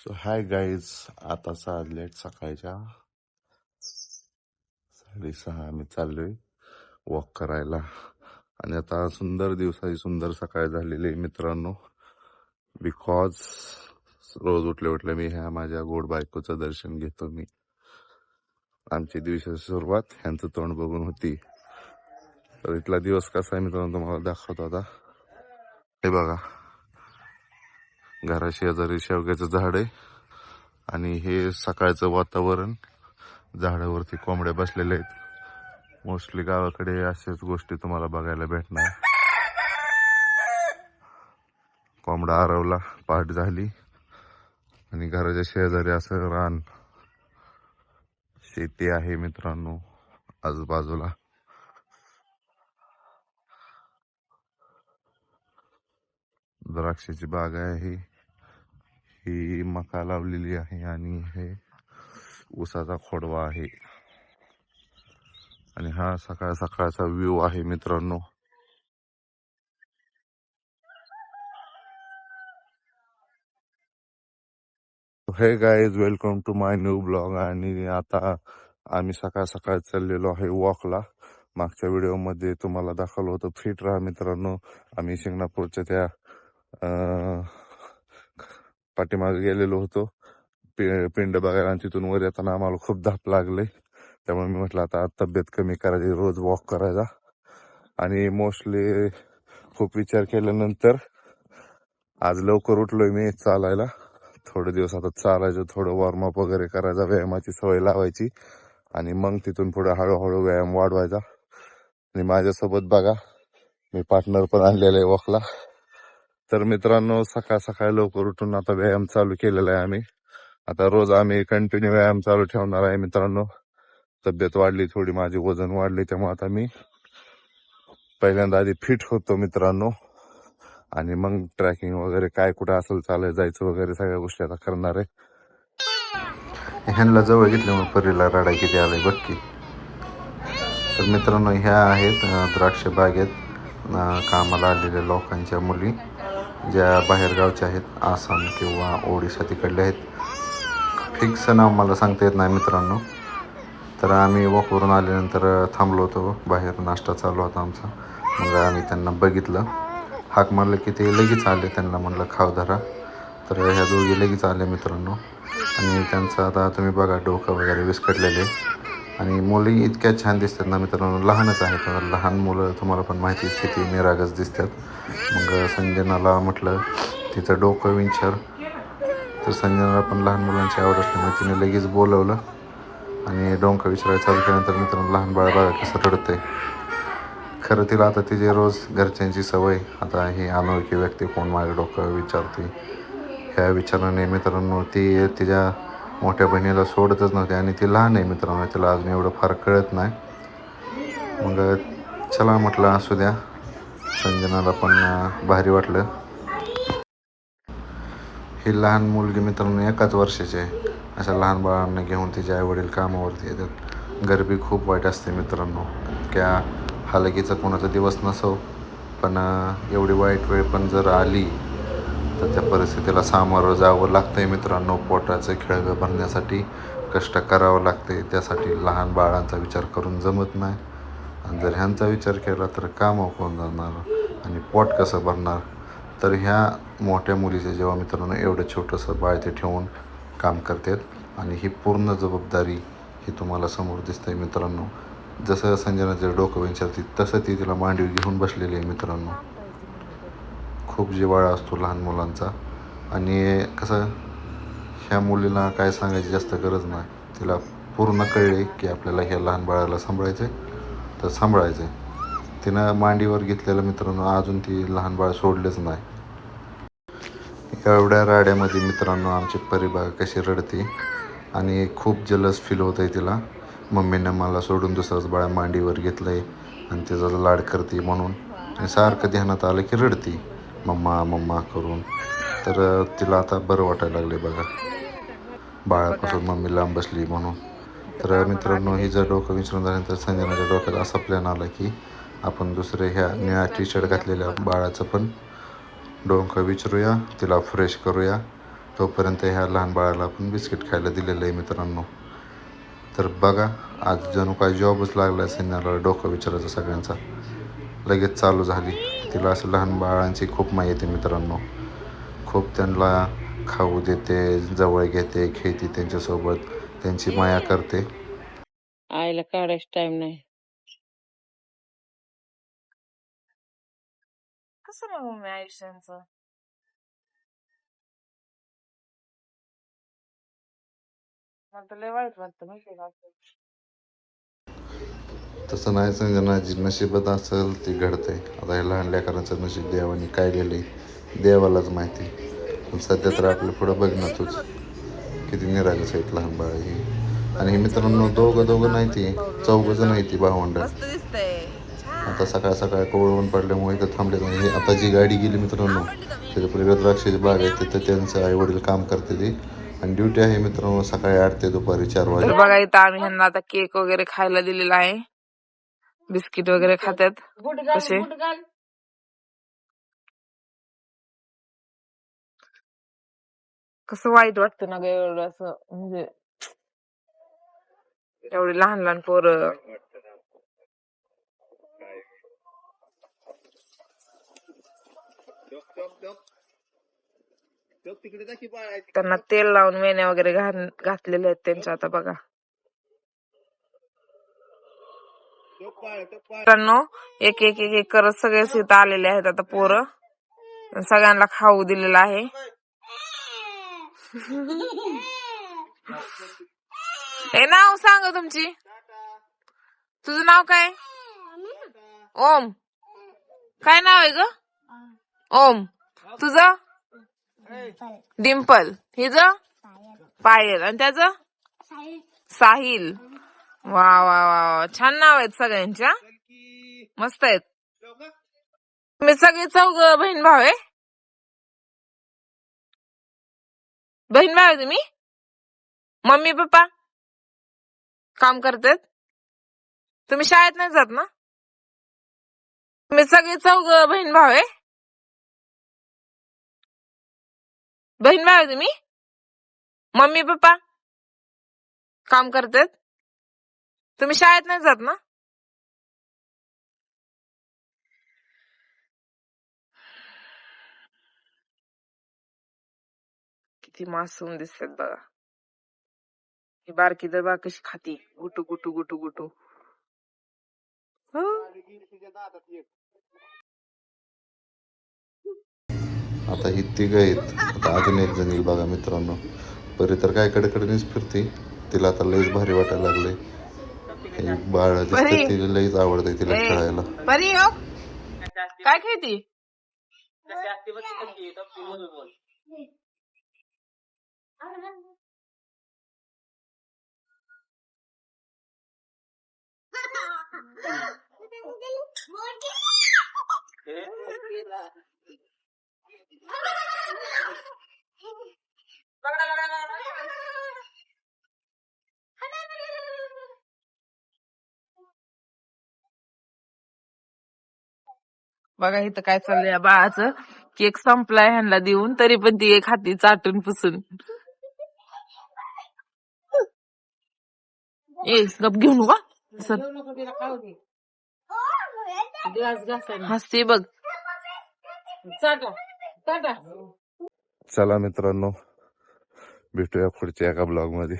So hi guys, आता साजलेत सकाळच्या 6:30. आम्ही चाललोय वॉक करायला. आणि आता सुंदर दिवसाची सुंदर सकाळ झालेली आहे मित्रांनो. बिकॉज रोज उठले उठले मी ह्या माझ्या गोड बायकोचं दर्शन घेतो. मी आमची दिवसाची सुरुवात ह्यांचं तोंड बघून होती. तर इथला दिवस कसा आहे मित्रांनो तुम्हाला दाखवतो. आता हे बघा, घराशेजारी शेवग्याचं झाड आहे आणि हे सकाळचं वातावरण. झाडावरती कोंबड्या बसलेल्या आहेत. मोस्टली गावाकडे अशाच गोष्टी तुम्हाला बघायला भेटणार. कोंबडा आरवला, पाठ झाली आणि घराच्या शेजारी असं रान, शेती आहे मित्रांनो आजूबाजूला. द्राक्षाची बाग आहे, ही मका लावलेली आहे आणि हे ऊसाचा खोडवा आहे. आणि हा सकाळ सकाळचा व्ह्यू आहे मित्रांनो. Hey guys, welcome to my new blog. आणि आता आम्ही सकाळ सकाळ चाललेलो आहे वॉकला. मागच्या व्हिडिओमध्ये तुम्हाला दाखवलं होतं फिट राहा मित्रांनो. आम्ही शिंगणापूरच्या त्या पाठीमागे गेलेलो होतो पिंड बघायला, आणि तिथून वर येताना आम्हाला खूप धाप लागले. त्यामुळे मी म्हटलं आता तब्येत कमी करायची, रोज वॉक करायचा. आणि मोस्टली खूप विचार केल्यानंतर आज लवकर उठलोय मी चालायला. थोडे दिवस आता चालायचं, थोडं वॉर्मअप वगैरे करायचा, व्यायामाची सवय लावायची आणि मग तिथून पुढे हळूहळू व्यायाम वाढवायचा. आणि माझ्यासोबत बघा, मी पार्टनर पण आणलेलं आहे वॉकला. तर मित्रांनो, सकाळ सकाळ लवकर उठून आता व्यायाम चालू केलेला आहे आम्ही. आता रोज आम्ही कंटिन्यू व्यायाम चालू ठेवणार आहे मित्रांनो. तब्येत वाढली थोडी, माझी वजन वाढली, त्यामुळे आता मी पहिल्यांदा आधी फिट होतो मित्रांनो, आणि मग ट्रॅकिंग वगैरे काय कुठे असेल चालत जायचं वगैरे सगळ्या गोष्टी आता करणार आहे. ह्यांना जवळ घेतल्यामुळे परीला रडा किती आलाय बघ की. तर मित्रांनो, ह्या आहेत द्राक्ष बागेत कामाला आलेल्या लोकांच्या मुली, ज्या बाहेरगावच्या आहेत, आसाम किंवा ओडिशा तिकडल्या आहेत. फिक्स नाव मला सांगता येत नाही मित्रांनो. तर आम्ही वॉकवरून आल्यानंतर थांबलो होतो बाहेर, नाश्ता चालू होता आमचा. मग आम्ही त्यांना बघितलं, हाक मारलं की ते लगेच आले. त्यांना म्हणलं खाव धरा, तर ह्या दोघी लगेच आल्या मित्रांनो. आणि त्यांचं आता तुम्ही बघा, डोकं वगैरे विस्कटलेले. आणि मुली इतक्या छान दिसतात ना मित्रांनो, लहानच आहेत. लहान मुलं तुम्हाला पण माहिती किती निरागस दिसतात. मग संजनाला म्हटलं तिचं डोकं विंचर, तर संजनाला पण लहान मुलांची आवड असल्यामुळे तिने लगेच बोलवलं आणि डोकं विचारायला चालू केल्यानंतर मित्रांनो लहान बाळ बघा कसं रडतंय. खरं तिला आता तिची रोज घरच्यांची सवय, आता ही अनोळखी व्यक्ती कोण माझं डोकं विचारते ह्या विचाराने मित्रांनो ती तिच्या मोठ्या बहिणीला सोडतच नव्हते. आणि ती लहान आहे मित्रांनो, तिला अजून एवढं फार कळत नाही. मग चला म्हटलं असू द्या. संजनाला पण भारी वाटलं. ही लहान मुलगी मित्रांनो 1 वर्षाची आहे. अशा लहान बाळांना घेऊन तिचे आईवडील कामावरती येतात. गरिबी खूप वाईट असते मित्रांनो. त्या हालकीचा कोणाचा दिवस नसो, पण एवढी वाईट वेळ पण जर आली तर त्या परिस्थितीला सामोरं जावं लागतं आहे मित्रांनो. पोटाचं खळगं भरण्यासाठी कष्ट करावं लागते. त्यासाठी लहान बाळांचा विचार करून जमत नाही. आणि जर ह्यांचा विचार केला तर कामं कोण जाणार आणि पोट कसं भरणार. तर ह्या मोठ्या मुलीचे जेव्हा मित्रांनो एवढं छोटंसं बाळ ते ठेवून काम करतात, आणि ही पूर्ण जबाबदारी ही तुम्हाला समोर दिसतं आहे मित्रांनो. जसं संजनाचं डोकं विचारते तसं ती तिला मांडवी घेऊन बसलेली आहे मित्रांनो. खूप जिव्हाळा असतो लहान मुलांचा. आणि कसं, ह्या मुलीला काय सांगायची जास्त गरज नाही. तिला पूर्ण कळले की आपल्याला ह्या लहान बाळाला सांभाळायचं आहे तर सांभाळायचं आहे. तिनं मांडीवर घेतलेलं मित्रांनो अजून ती लहान बाळ सोडलेच नाही. एवढ्या राड्यामध्ये मित्रांनो आमची परिबाग कशी रडते, आणि खूप जलस फील होत आहे तिला. मम्मीनं मला सोडून दुसरंच बाळ मांडीवर घेतलं आहे आणि तिचा लाड करते म्हणून. आणि सारखं ध्यानात आलं की रडती मम्मा मम्मा करून. तर तिला आता बरं वाटायला लागले बघा, बाळापासून मम्मी लांब बसली म्हणून. तर मित्रांनो, हिचं डोकं विचारून झाल्यानंतर संजनाच्या डोक्यात असा प्लॅन आला की आपण दुसऱ्या ह्या निळ्या टी-शर्ट घातलेल्या बाळाचं पण डोकं विचारूया, तिला फ्रेश करूया तोपर्यंत ह्या लहान बाळाला आपण बिस्किट खायला दिलेलं आहे मित्रांनो. तर बघा, आज जणू काय जॉबच लागला सिन्नरला, डोकं विचारायचं सगळ्यांचा लगेच चालू झाली. तिला असं लहान बाळांची खूप माहिती येते मित्रांनो. खूप त्यांना खाऊ देते, जवळ घेते, खेळते त्यांच्यासोबत, त्यांची माया करते. आईला काढायच टाइम नाही. कसं मग मम्मी आयुष्यांचं मला लय वाईट वाटतं माहितीये का. तसं नाही सांगणार, जी नशिबात असेल ती घडते. आता हे लहान लेकरांचं नशीब देवाने काय लिहिलंय देवालाच माहिती. पण सध्या तर आपलं पुढं बघ ना तूच, किती निरागस आहेत लहान बाळ ही. आणि हे मित्रांनो दोघं नाही ती, चौघजण नाही ती भावंड. आता सकाळ सकाळ कोवळून पडल्यामुळे इथं थांबले नाही. आता जी गाडी गेली मित्रांनो, त्याच्या पुढे द्राक्षाची बाग आहे, तिथं त्यांचं आई वडील काम करते ती. आणि ड्युटी आहे मित्रांनो सकाळी 8 ते दुपारी 4 वाजे. बघा इथं आम्ही ह्यांना आता केक वगैरे खायला दिलेला आहे. बिस्किट वगैरे खात्यात कसे. कसं वाईट वाटतं ना ग एवढं असं, म्हणजे एवढी लहान लहान पोरं. त्यांना तेल लावून वेण्या वगैरे घातलेले आहेत त्यांच्या. आता बघा मित्रांनो, एक एक एक एक करत सगळेच इथं आलेले आहेत आता पोरं. सगळ्यांना खाऊ दिलेलं आहे. हे नाव सांग तुमची. तुझं नाव काय? ओम. काय नाव आहे ग? ओम. तुझं? डिम्पल. हिज? पायल. आणि त्याचं? साहिल. वा वा वा, छान नाव आहेत सगळ्यांच्या, मस्त आहेत. तुम्ही सगळे चौघ बहीण भाऊ आहे? बहीण भाऊ आहे तुम्ही? मम्मी पप्पा काम करतात? तुम्ही शाळेत नाही जात ना? तुम्ही सगळे चौघ बहीण भाऊ आहे? बहीण भाऊ आहे तुम्ही? मम्मी पप्पा काम करतात? तुम्ही शाळेत नाही जात ना? किती मासूम दिसतात बघा. ही बारकी तर बघा कशी खाती, गुटू गुटू गुटू गुटू. आता ही तिघं आहेत. आता अजून एक जण येईल बघा मित्रांनो. परी तर काय कडकडीनेच फिरते, तिला आता लईच भारी वाटायला लागले. हे बाळ दिसते, तिला लईच आवडते तिला खेळायला. परी हो काय खेळती? बघा इथं काय चाललंय बाळाचं. केक संपलाय ह्यांना देऊन, तरी पण ती एक हाती चाटून पुसून. ए गप घेऊ नका. हसते बघ. चला मित्रांनो, भेटूया पुढच्या एका ब्लॉग मध्ये.